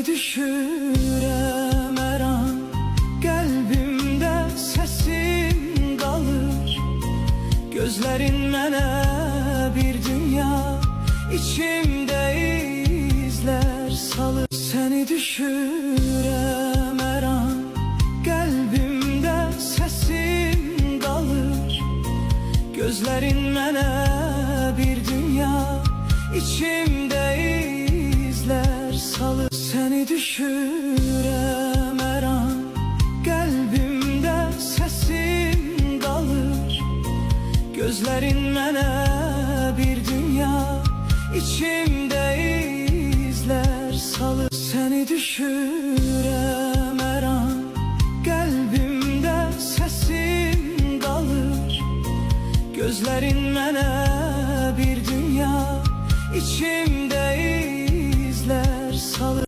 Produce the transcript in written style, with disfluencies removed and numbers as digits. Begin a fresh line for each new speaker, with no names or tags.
Seni düşürəm hər an, qəlbimdə səsin qalır. Gözlərin mənə bir dünya, içimdə izlər salır. Seni düşürəm hər an, qəlbimdə səsin qalır. Gözlərin mənə bir dünya, içimdə izlər salır. Seni düşürəm hər an, qəlbimdə səsin qalır. Gözlərin mənə bir dünya, içimdə izlər salır. Seni düşürəm